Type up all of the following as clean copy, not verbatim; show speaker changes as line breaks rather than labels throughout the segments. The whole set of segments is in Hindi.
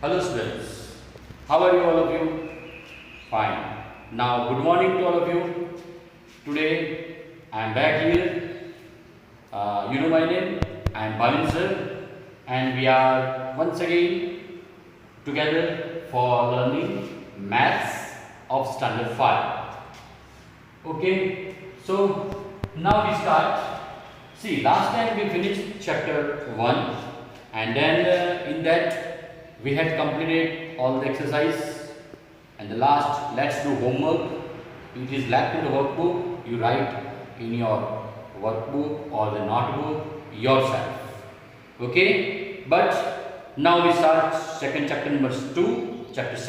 Hello students, how are you all of you? Fine. Now good morning to all of you. Today I am back here. You know my name. I am Balin sir, and we are once again together for learning maths of standard 5. Okay, so now we start. See, last time we finished chapter 1, and then in that we had completed all the exercise, and the last, let's do homework. It is left in the workbook. You write in your workbook or the notebook yourself. Okay, but now we start second chapter number 2, chapter 2.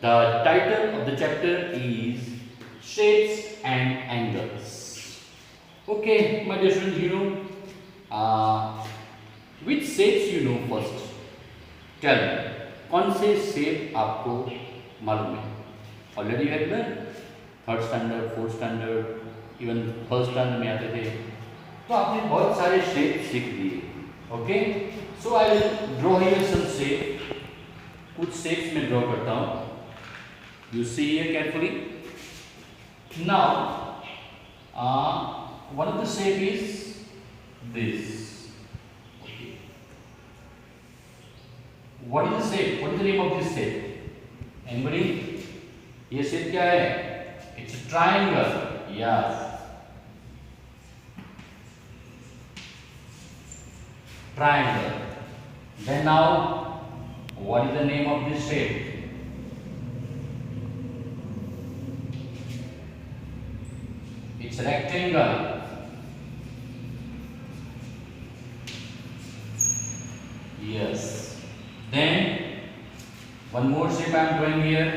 The title of the chapter is shapes and angles. Okay, my dear students, which shapes you know first? Tell me, कौन से शेप आपको मालूम है? Already you have learned third standard, fourth standard, even first standard में आते थे, तो आपने बहुत सारे शेप सीख लिए. Okay, so I will draw here some shape. कुछ शेप्स में ड्रॉ करता हूँ. You see here carefully. Now one of the shape is this. Okay. What is the shape? What is the name of this shape? Anybody? ये shape क्या है? It's a triangle. Yes. Triangle. Then now, what is the name of this shape? It's a rectangle. Yes. Then one more shape I am drawing here.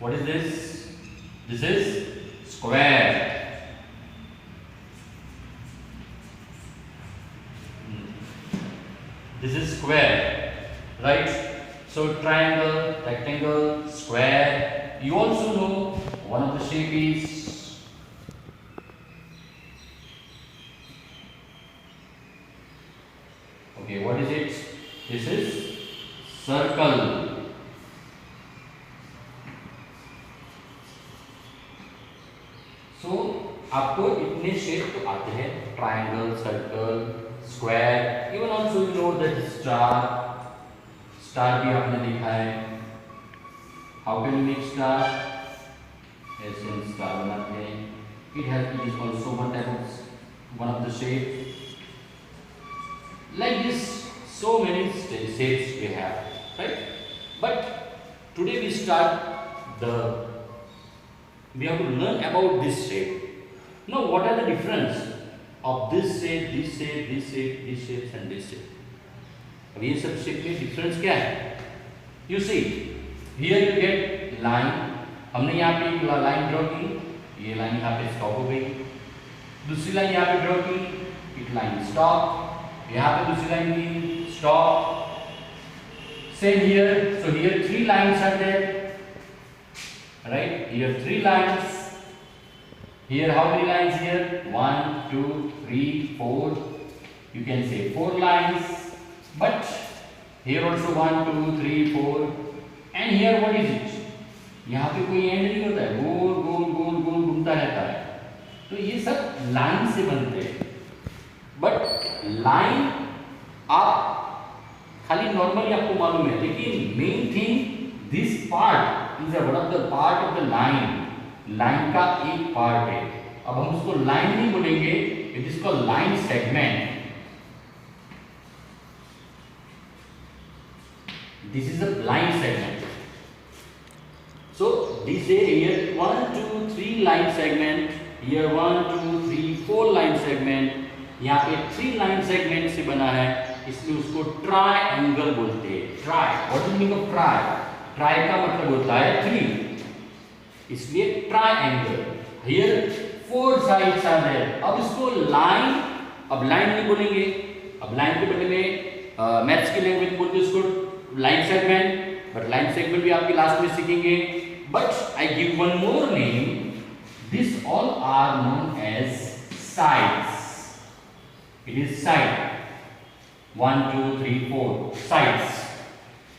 What is this? This is square. This is square, right? So triangle, rectangle, square. You also know one of the shape is okay, what is it? This is circle. So आपको इतने शेप तो आते हैं, triangle, circle, square, even also you know that star. Star भी आपने देखा है. How can you make star? ऐसे स्टार बनाते हैं. It is also one of the shape. Like this, so many shapes we have, right? But today we have to learn about this shape. Now, what are the difference of this shape, this shape, this shape, this shape, and this shape? अब ये सब shape में difference क्या है? You see, here you get line. हमने यहाँ पे एक line draw की, ये line यहाँ पे stop हो गई. दूसरी line यहाँ पे draw की, एक line stop. यहाँ पे दूसरी लाइन की stop. Same here. So here three lines are there, right? Here three lines. Here how many lines here? 1, 2, 3, 4. You can say 4 lines. But here also 1, 2, 3, 4. And here what is it? यहाँ पे कोई एंड नहीं होता है. गोल गोल गोल गोल घूमता रहता है. तो ये सब लाइन से बनते हैं. बट लाइन आप खाली नॉर्मली आपको मालूम है, लेकिन main thing this part is one of the part of the line. Line का एक पार्ट है. अब हम उसको लाइन नहीं बोलेंगे, it is called line segment. This is a line segment. So this here 1, 2, 3 line segment. Here 1, 2, 3, 4 line segment. यहाँ पे 3 लाइन सेगमेंट से बना है, इसलिए उसको ट्रायंगल बोलते हैं. Tri, what is meaning of tri? Tri का मतलब होता है 3, इसलिए triangle. Here 4 sides are there. अब इसको लाइन, अब लाइन नहीं बोलेंगे, अब लाइन के बदले में मैथ्स की लैंग्वेज बोलते हैं उसको line segment. But line segment भी आपके लास्ट में सीखेंगे. But I give one more name. This all are known as sides. It is side 1 2 3 4 sides.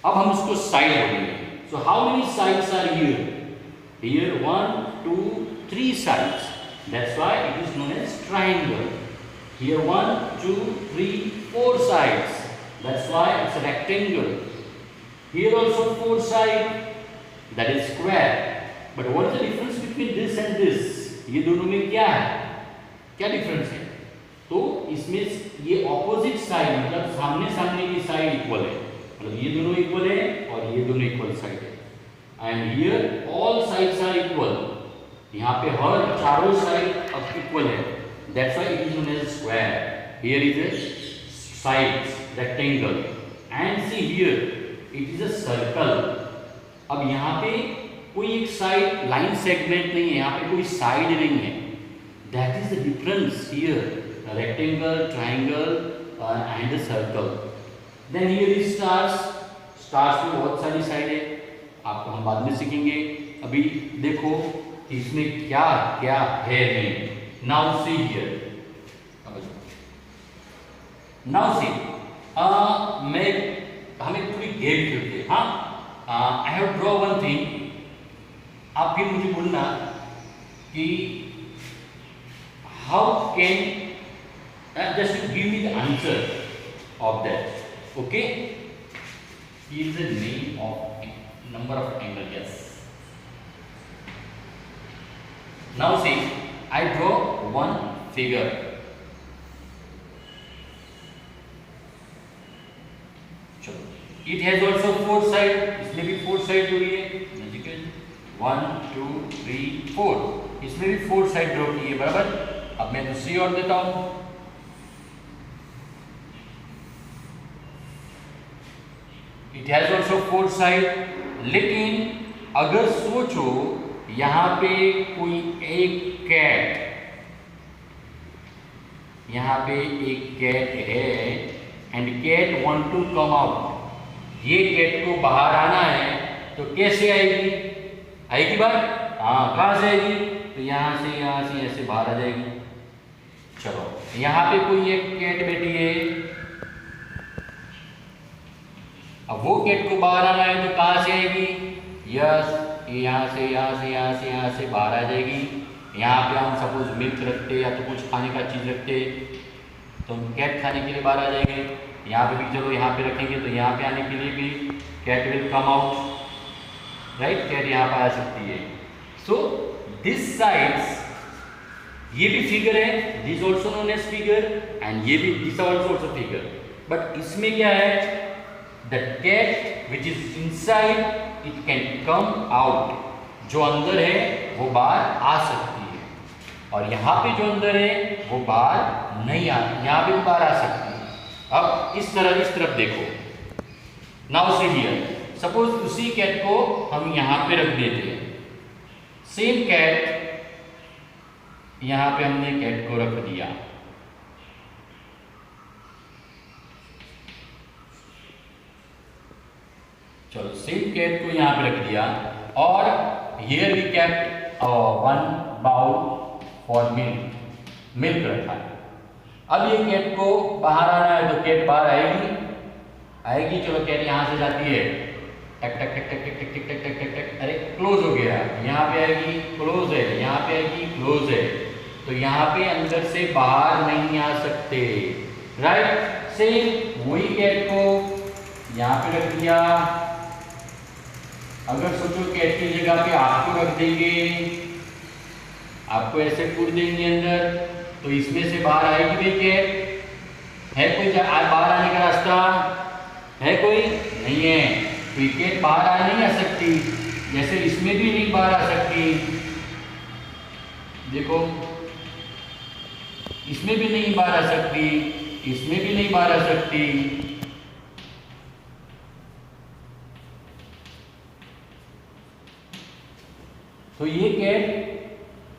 अब हम इसको साइड बोलेंगे। So how many sides are here? Here 1 2 3 sides, that's why it is known as triangle. Here 1 2 3 4 sides, that's why it's a rectangle. Here also 4 sides, that is square. But what is the difference between this and this? ये दोनों में क्या है, क्या डिफरेंस है? तो इसमें ये ऑपोजिट साइड मतलब सामने सामने की साइड इक्वल है, मतलब ये दोनों इक्वल है और ये दोनों इक्वल साइड है। And here all sides are equal, यहाँ पे हर चारों साइड अब इक्वल है, that's why it is known as square. Here is a side rectangle and see here it is a circle. अब यहाँ पे कोई एक साइड लाइन सेगमेंट नहीं है, यहाँ पे कोई साइड नहीं है, that is the difference here, a rectangle, triangle and a circle. Then here is stars. stars में बहुत सारी साइड है, आपको हम बाद में सीखेंगे। अभी देखो इसमें क्या क्या है नहीं। Now see here. Now see. मैं हमें पूरी गेम खेलते हैं। हाँ, I have draw one thing. आप फिर मुझे बोलना कि how can just give me the answer of that. Okay? Here is the name of number of angle. Yes. Now see. I draw one figure. चलो, it has also 4 sides. इसमें भी 4 sides जुड़ी है। 1 2 3 4, इसमें भी 4 साइड ड्रॉ की है, बराबर। अब मैं दूसरी और देता हूं। It has also 4 साइड, लेकिन अगर सोचो यहाँ पे कोई एक कैट, यहाँ पे एक कैट है and cat want to come out. ये कैट को बाहर आना है तो कैसे आएगी? आएगी बाहर? हाँ, कहाँ से आएगी? तो यहाँ से ऐसे बाहर आ जाएगी। चलो, यहाँ पे कोई एक कैट बैठी है, अब वो कैट को बाहर आना है तो कहाँ से आएगी? यस, यहाँ से बाहर आ जाएगी। यहाँ पे हम सपोज मिल्क रखते या तो कुछ खाने का चीज़ रखते तो हम कैट खाने के लिए बाहर आ जाएंगे। यहाँ पे भी चलो यहाँ पे रखेंगे तो यहाँ पे आने के लिए भी cat will come out, right? Cat यहाँ पर आ सकती है। सो दिस साइड्स, ये भी फिगर है, this also known as figure, and ये भी दिस ऑल्सो फिगर। बट इसमें क्या है? The cat which is inside it can come out, जो अंदर है वो बाहर आ सकती है, और यहाँ पे जो अंदर है वो बाहर नहीं आ, यहाँ पे भी बाहर आ सकती है। अब इस तरफ देखो। नाउ सी हियर, सपोज उसी कैट को हम यहाँ पे रख देते हैं, सेम कैट, यहाँ पे हमने कैट को रख दिया, चलो सेम कैट को यहाँ पे रख दिया, और here we kept one bowl for milk रखा है। अब ये कैट को बाहर आना है तो कैट बाहर आएगी। चलो कैट यहाँ से जाती है, टक टक टक टक टक टक टक टक टक टक, अरे क्लोज हो गया, यहाँ पे आएगी, क्लोज है, यहाँ पे आएगी, क्लोज है, तो यहाँ पे अंदर से बाहर नहीं आ सकते, राइट? सेम वही कैट को यहाँ पे रख दिया। अगर सोचो कैट की जगह पे आपको रख देंगे, आपको ऐसे कूद देंगे अंदर, तो इसमें से बाहर आएगी भी कैट? है कोई बाहर आने का रास्ता? है कोई? नहीं है। कोई कैट बाहर आ नहीं आ सकती, जैसे इसमें भी नहीं बाहर आ सकती। देखो, इसमें भी नहीं बाहर आ सकती, इसमें भी नहीं बाहर आ सकती। तो ये कैट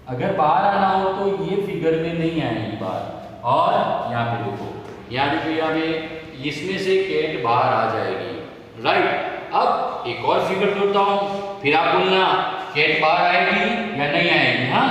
अगर बाहर आना हो तो ये फिगर में नहीं आएगी बाहर। और यहाँ पे देखो, यहाँ पे इसमें से कैट बाहर आ जाएगी, राइट? अब एक और फिगर जोड़ता हूं, फिर आप बोलना कैट बाहर आएगी या नहीं आएगी। हाँ,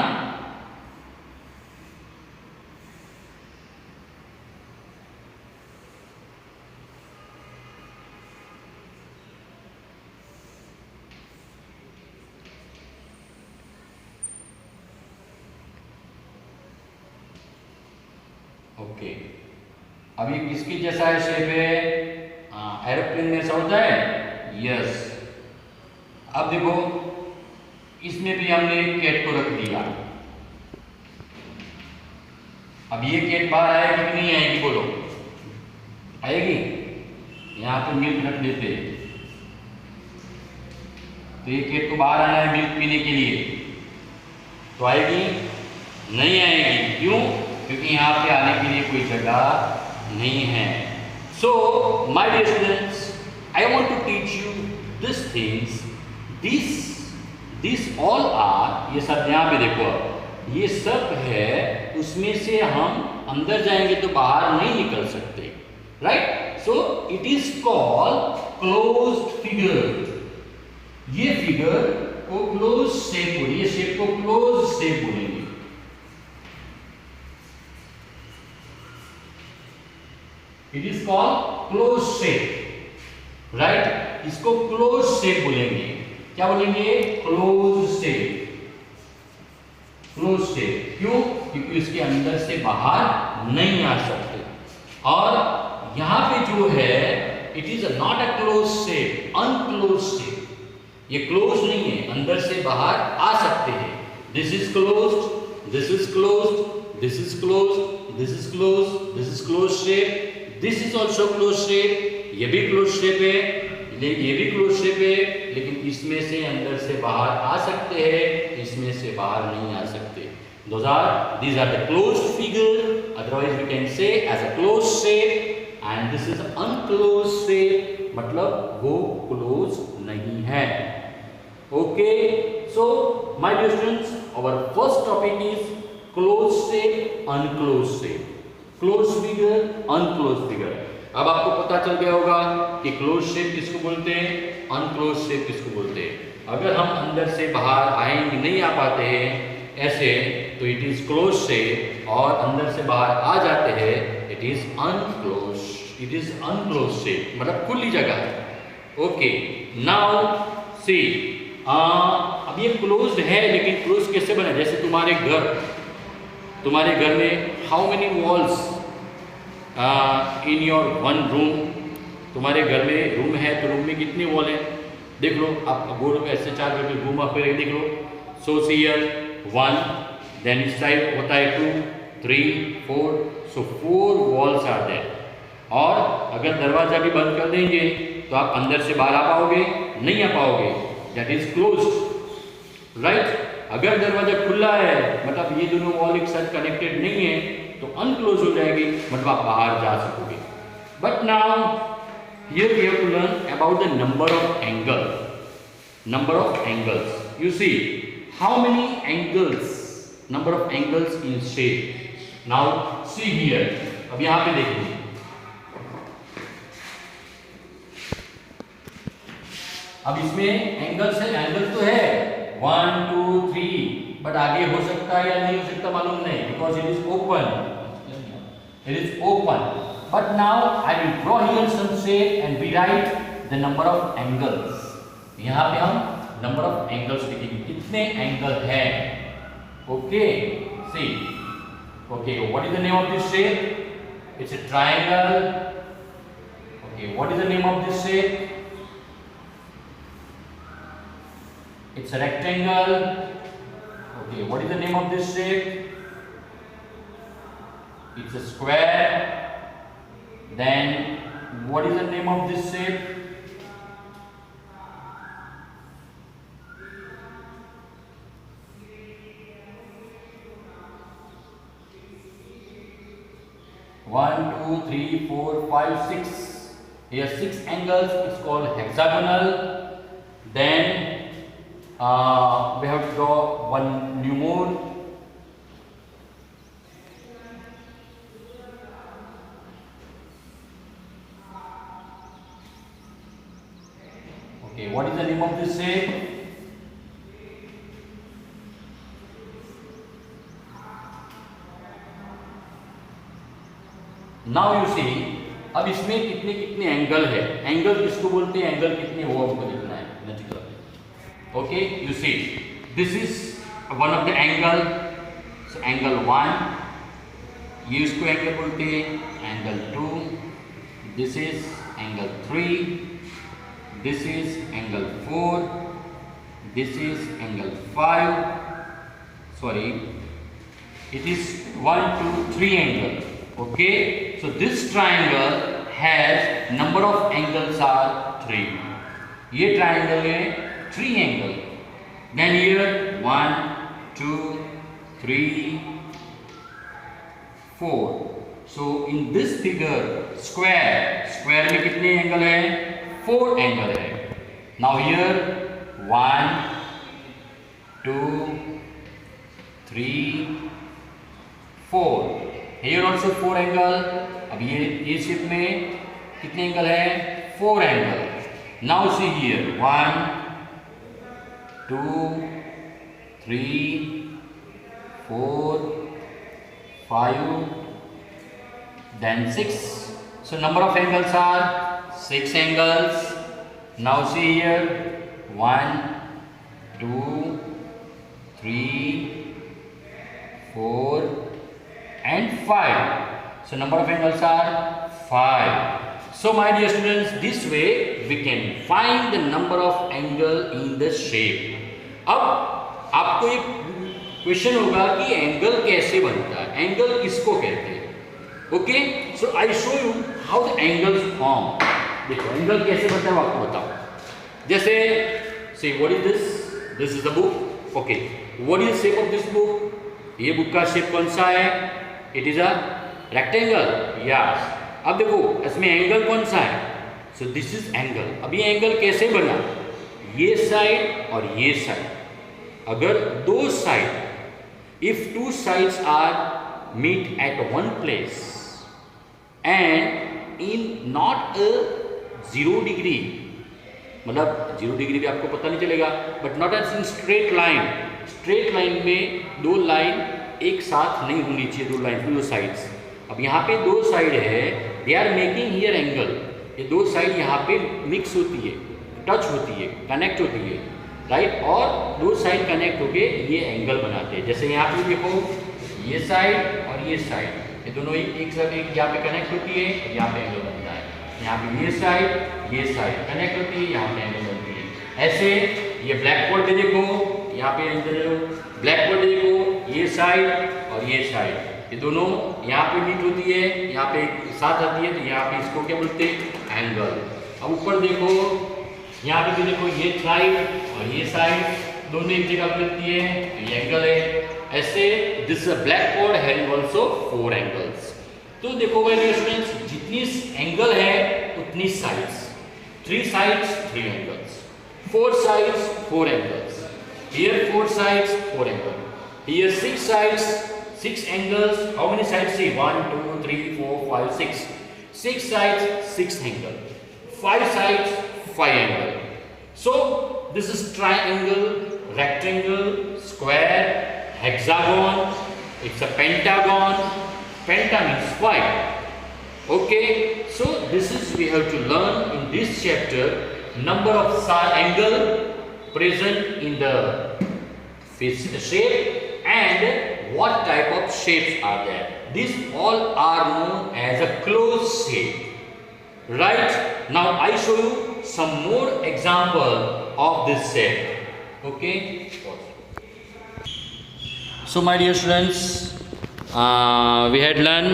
ओके, अब ये किसकी जैसा है शेप है? एरोप्लेन में ऐसा होता है, यस। अब देखो इसमें भी हमने कैट को रख दिया। अब ये कैट बाहर आएगी कि नहीं आएगी? बोलो, आएगी। यहाँ पे मिल्क रख देते हैं, तो ये कैट को बाहर आना है मिल्क पीने के लिए, तो आएगी? नहीं आएगी। क्यों? क्योंकि यहाँ पे आने के लिए कोई जगह नहीं है। So my dear students, I want to teach you this things, this all are, ये सब यहाँ पे देखो, ये सब है, उसमें से हम अंदर जाएंगे तो बाहर नहीं निकल सकते, right? So it is called closed figure. ये फिगर को क्लोज शेप बोलिए, ये शेप को क्लोज शेप बोलेंगे। It is called close shape, right? इसको क्लोज शेप बोलेंगे। क्या बोलेंगे? Close shape. क्लोज शेप क्यों? क्योंकि इसके अंदर से बाहर नहीं आ सकते। और यहां पे जो है, it is not a close shape, unclose shape. ये क्लोज नहीं है, अंदर से बाहर आ सकते हैं। This is closed, this is closed, this is closed, this is closed, this is close shape, this is also close shape. ये भी क्लोज शेप है, ये भी क्लोज शेप है, लेकिन इसमें से अंदर से बाहर आ सकते हैं, इसमें से बाहर नहीं आ सकते। These are the closed figure, otherwise we can say as a closed shape, and this is unclosed shape, मतलब वो क्लोज नहीं है। Okay, so my dear students, our first topic is closed shape, unclosed shape, closed figure, unclosed figure। अब आपको पता चल गया होगा कि क्लोज शेप किसको बोलते हैं, अनक्लोज शेप किसको बोलते हैं। अगर हम अंदर से बाहर आएंगे, नहीं आ पाते हैं ऐसे, तो इट इज क्लोज शेप, और अंदर से बाहर आ जाते हैं, it is unclose, it is unclose shape, मतलब खुली जगह है। ओके, नाउ सी, अब ये क्लोज्ड है, लेकिन क्लोज कैसे बना? जैसे तुम्हारे घर में how many walls in your one room? तुम्हारे घर में रूम है तो रूम में कितने वॉल हैं? देख लो, आप गोल ऐसे चार करके घूमा फिर देख लो। सो सी हियर 1, देन इस साइड होता है 2, 3, 4, सो 4 वॉल्स आर देयर। और अगर दरवाजा भी बंद कर देंगे तो आप अंदर से बाहर आ पाओगे? नहीं आ पाओगे, दैट इज क्लोज्ड, राइट? अगर दरवाजा खुला है, मतलब ये दोनों वॉल एक साथ कनेक्टेड नहीं है, तो अनक्लोज हो जाएगी, मतलब आप बाहर जा सकोगे। But now here we have to learn about the number of angle, number of angles. You see how many angles, number of angles in shape. Now see here, अब यहां पे देखिए, अब इसमें एंगल्स है, एंगल तो है 1, 2, 3, बट आगे हो सकता है या नहीं हो सकता मालूम नहीं, because it is open, it is open. But now I will draw here some shape and we write the number of angles. यहाँ पे हम number of angles लिखेंगे, कितने एंगल है। Okay, see. Okay, what is the name of this shape? It's a triangle. Okay, what is the name of this shape? It's a rectangle. Okay, what is the name of this shape? It's a square. Then what is the name of this shape? One, 2, 3, 4, 5, 6. Here 6 angles. It's called hexagonal. Then we have to draw one new more. Okay, what is the name of this shape? Now you see, अब इसमें कितने कितने एंगल है, एंगल किसको बोलते हैं, एंगल कितने वो हमको लिखना है। Okay, you see this is one of the angle, so angle 1, ये इसको एंगल बोलते हैं angle 2, this is angle 3, this is angle 4, this is angle 5, sorry, it is 1, 2, 3 angle. Okay, so this triangle has number of angles are 3. ये triangle में 3 angle. Then here 1, 2, 3, 4. So in this figure square में कितने angle है? 4 angle है. Now here 1, 2, 3, 4. Here also 4 angle. अब ये शेप में कितने एंगल है? 4 angle. Now see here 1, 2, 3, 4, 5, then 6. So number of angles are 6 angles. Now see here 1, 2, 3, 4 and 5. So number of angles are 5. So my dear students, this way we can find the number of angle in the shape. अब आपको एक क्वेश्चन होगा कि एंगल कैसे बनता है, एंगल किसको कहते हैं. Okay, so I show you how the angles form. देखो एंगल कैसे बनता है वो आपको बताओ. जैसे से what is this, this is the book. Okay, what is shape of this book. ये बुक का शेप कौन सा है? It is a rectangle. Yes. अब देखो इसमें एंगल कौन सा है? So this is angle. अब ये एंगल कैसे बना? ये साइड और ये साइड. अगर दो side, if two sides are meet at one place and in not a 0 degree, मतलब 0 डिग्री भी आपको पता नहीं चलेगा, but not as in straight line. Straight line में दो लाइन एक साथ नहीं होनी चाहिए, दो लाइन, दो साइड्स. अब यहाँ पे दो साइड है, they are making here angle. ये दो साइड यहाँ पे मिक्स होती है, टच होती है, कनेक्ट होती है, राइट. और दो साइड कनेक्ट होके ये एंगल बनाते हैं. जैसे यहाँ पे देखो ये साइड और ये साइड, ये दोनों एक साथ एक यहाँ पे कनेक्ट होती है, यहाँ पे एंगल बनता है. यहाँ पे ये साइड कनेक्ट होती है, यहाँ पे एंगल बनती है. ऐसे ये ब्लैक बोर्ड पे देखो, यहाँ पे ब्लैक बोर्ड देखो, ये साइड और ये साइड, ये दोनों यहाँ पे मीट होती है, यहाँ पे साथ आती है, तो यहाँ पे इसको क्या बोलते हैं? एंगल. अब ऊपर देखो, यहाँ पे भी देखो ये साइड और ये साइड दोनों एक जगह मिलती है, तो ये एंगल है. ऐसे this black board has also 4 angles. तो देखो मेरे स्टूडेंट्स, जितनी एंगल है उतनी sides. 3 sides 3 angles, 4 sides 4 angles. Here 4 sides 4 angles. Here 6 sides 6 angles. How many sides? See 1, 2, 3, 4, 5, 6. 6 sides 6 angles. 5 sides 5 angles. So this is triangle, rectangle, square, hexagon. It's a pentagon. Penta means 5. Okay. So this is we have to learn in this chapter number of angle present in the shape and what type of shapes are there. These all are known as a closed shape. Right? Now I show you some more example of this shape. Okay? So my dear students, we had learned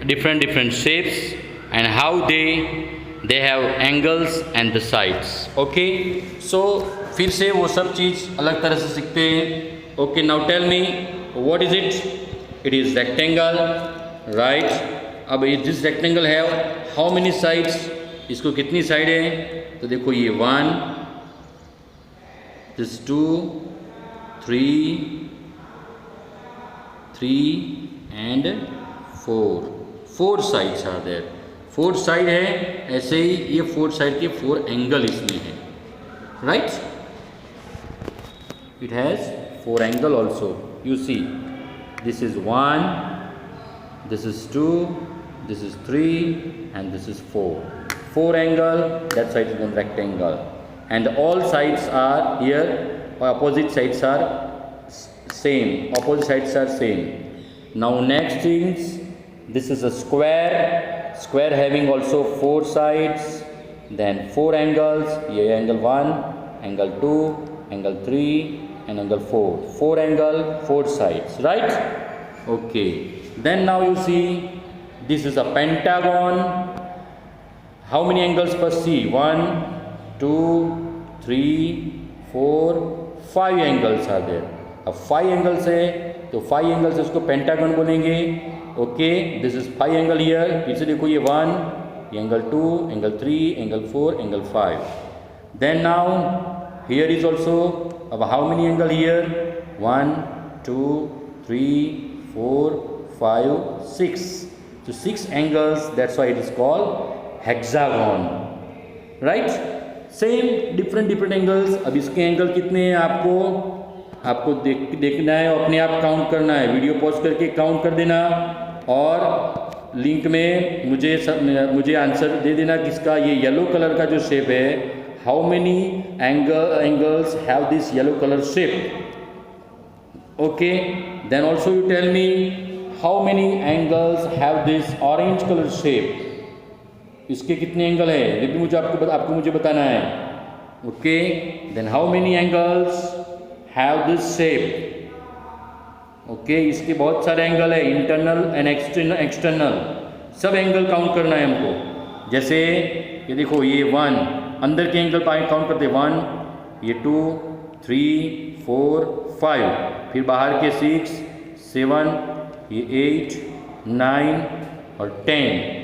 different shapes and how they have angles and the sides. Okay? So फिर से वो सब चीज़ अलग तरह से सीखते हैं. Okay, now tell me what is it. It is rectangle, right. अब ये जिस रेक्टेंगल है हाउ मेनी साइड्स, इसको कितनी साइड है? तो देखो ये 1, this 2, 3 and 4 sides are there. 4 side है. ऐसे ही ये 4 साइड के 4 एंगल इसमें है, right. It has 4 angle also. You see, this is 1, this is 2, this is 3, and this is 4. 4 angle. That side is a rectangle, and all sides are here. Opposite sides are same. Now next things this is a square having also 4 sides, then 4 angles, ये angle 1, angle 2, angle 3 and angle 4 angle 4 sides, right? Okay, then now you see this is a pentagon. How many angles first see? 1 2 3 4 5 angles are there. अब 5 एंगल्स है तो 5 एंगल्स इसको पेंटागन बोलेंगे. Okay, this is 5 angle here. पीछे देखो ये 1, ये angle 2, angle 3, angle 4, angle 5. Then now here is also. अब how many angle here? 1 2 3 4 5 6. So 6 angles, that's why it is called hexagon, right? Same different angles. अब इसके एंगल कितने हैं आपको देखना है और अपने आप काउंट करना है. वीडियो पॉज करके काउंट कर देना और लिंक में मुझे आंसर दे देना किसका. ये येलो कलर का जो शेप है, how many angles have this yellow colour shape. Okay, then also you tell me how many angles have this orange colour shape. इसके कितने एंगल है ये भी आपको मुझे बताना है. Okay, then how many angles have this shape. Okay, इसके बहुत सारे एंगल है, इंटरनल एंड एक्सटर्नल. सब एंगल काउंट करना है हमको. जैसे ये देखो, ये 1 अंदर के एंगल काउंट करते 1, ये 2 3 4 5, फिर बाहर के 6 7, ये 8 9 और 10.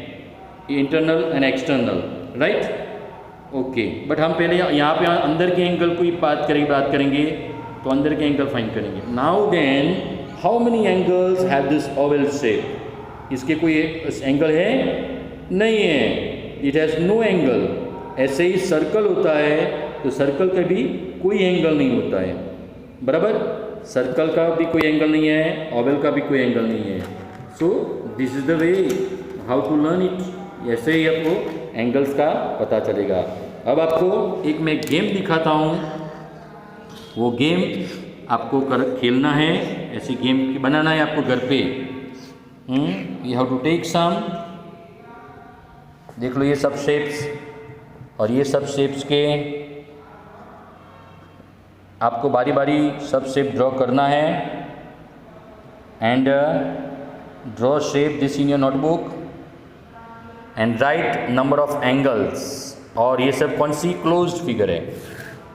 Internal and external, right? Okay, but हम पहले यहाँ पे अंदर के एंगल को ही बात करेंगे तो अंदर के एंगल फाइंड करेंगे. Now then how many angles have this oval shape. इसके कोई एंगल है? नहीं है. It has no angle. ऐसे ही सर्कल होता है तो सर्कल का भी कोई एंगल नहीं होता है, बराबर. सर्कल का भी कोई एंगल नहीं है, ओवल का भी कोई एंगल नहीं है. So this is the way how to learn it. ऐसे ही आपको एंगल्स का पता चलेगा. अब आपको एक मैं गेम दिखाता हूँ. वो गेम आपको खेलना है. ऐसी गेम बनाना है आपको घर पे. You have to take some. देख लो ये सब शेप्स और ये सब शेप्स के आपको बारी बारी सब शेप ड्रॉ करना है. And draw shape this in your notebook and right number of angles. और ये सब कौन सी क्लोज्ड फिगर है,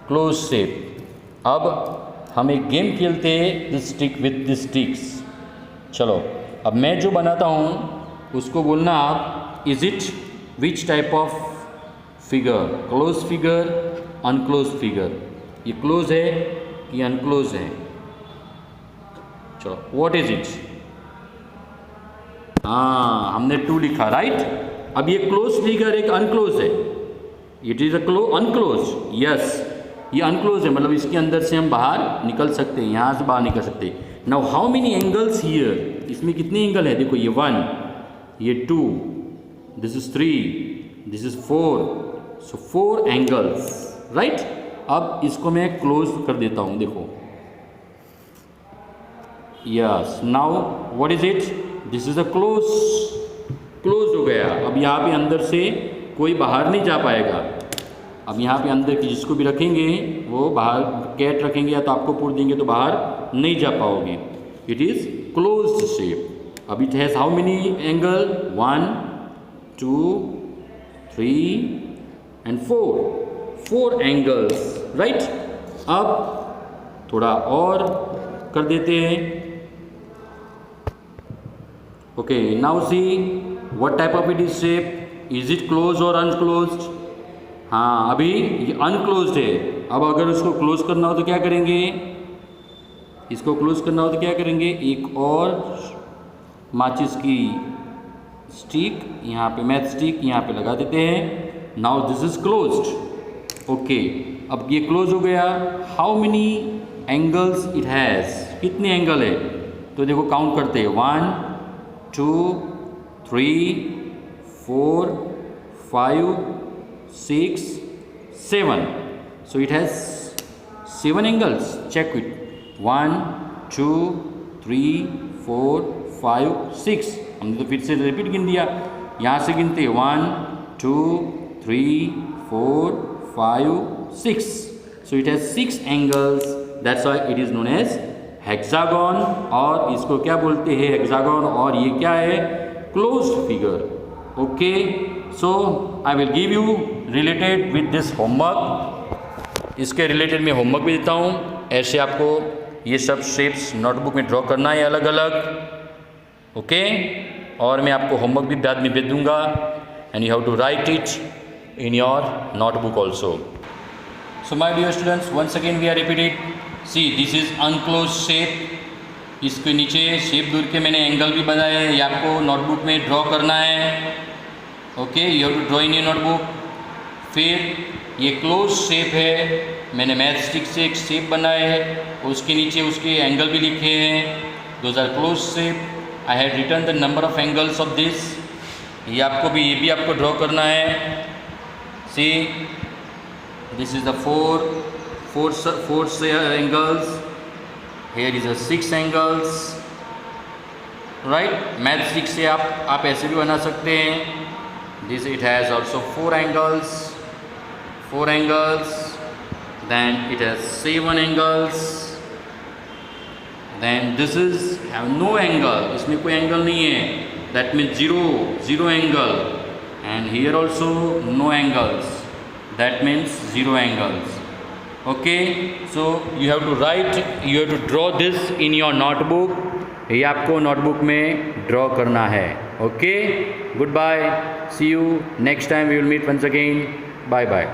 क्लोज शेप. अब हम एक गेम खेलते हैं, this stick with this sticks. चलो, अब मैं जो बनाता हूँ उसको बोलना आप, is it which type of figure, close figure, unclose figure. ये क्लोज है कि अनक्लोज है. चलो, व्हाट इज इट? हाँ, हमने 2 लिखा, राइट? अब ये क्लोज फिगर एक अनक्लोज है. It is a unclose. Yes, ये अनक्लोज है, मतलब इसके अंदर से हम बाहर निकल सकते हैं, यहाँ से बाहर निकल सकते हैं. Now how many angles here. इसमें कितने एंगल है? देखो, ये 1, ये 2, this is 3, this is 4. So 4 angles, right? अब इसको मैं क्लोज कर देता हूँ. देखो, yes. Now what is it? This is a close हो गया. अब यहाँ पे अंदर से कोई बाहर नहीं जा पाएगा. अब यहाँ पे अंदर की जिसको भी रखेंगे वो बाहर, कैट रखेंगे या तो आपको पूर देंगे तो बाहर नहीं जा पाओगे. It is closed shape. अब it has how many angle? 1 2 3 and 4 angles, right? अब थोड़ा और कर देते हैं. Okay, now see what type of it is shape. Is it close और अनक्लोज्ड? हाँ, अभी ये अनक्लोज्ड है. अब अगर उसको क्लोज करना हो तो क्या करेंगे? इसको क्लोज करना हो तो क्या करेंगे? एक और माचिस की स्टिक यहाँ पे, मैथ स्टिक यहाँ पे लगा देते हैं. Now this is closed. Okay, अब ये क्लोज हो गया. How many angles it has? कितने एंगल है? तो देखो काउंट करते हैं. 1 2 3 4 5 6 7. So it has 7 angles. Check it. 1 2 3 4 5 6. हमने तो फिर से रिपीट गिन दिया, यहाँ से गिनते 1 2 3 4 5 6, so it has 6 angles, that's why it is known as hexagon. और इसको क्या बोलते हैं हेक्सागन, और ये क्या है closed figure. Okay, so I will give you related with this homework, इसके रिलेटेड मैं होमवर्क भी देता हूँ। ऐसे आपको ये सब शेप्स नोटबुक में ड्रॉ करना है अलग अलग। ओके, और मैं आपको होमवर्क भी बाद में भेज दूँगा, and you have to write it in your notebook also. So my dear students, once again we are repeated, see this is unclose shape, इसके नीचे शेप दूर के मैंने एंगल भी बनाए हैं, ये आपको नोटबुक में ड्रॉ करना है। Okay, you have to draw in your notebook. फिर ये क्लोज शेप है, मैंने मैथ स्टिक से एक शेप बनाया है, उसके नीचे उसके एंगल भी लिखे हैं, those are close shape. I have written the number of angles of this, ये भी आपको ड्रॉ करना है। See this is the four angles, here is a 6 angles, right. Math stick से आप ऐसे भी बना सकते हैं। This it has also 4 angles, then it has 7 angles, then this is have no angle, इसमें कोई एंगल नहीं है, that means zero angle, and here also no angles, that means 0 angles. Okay, so you have to draw this in your notebook, ये आपको नोटबुक में ड्रॉ करना है। Okay, good bye, see you next time, we will meet once again, bye bye.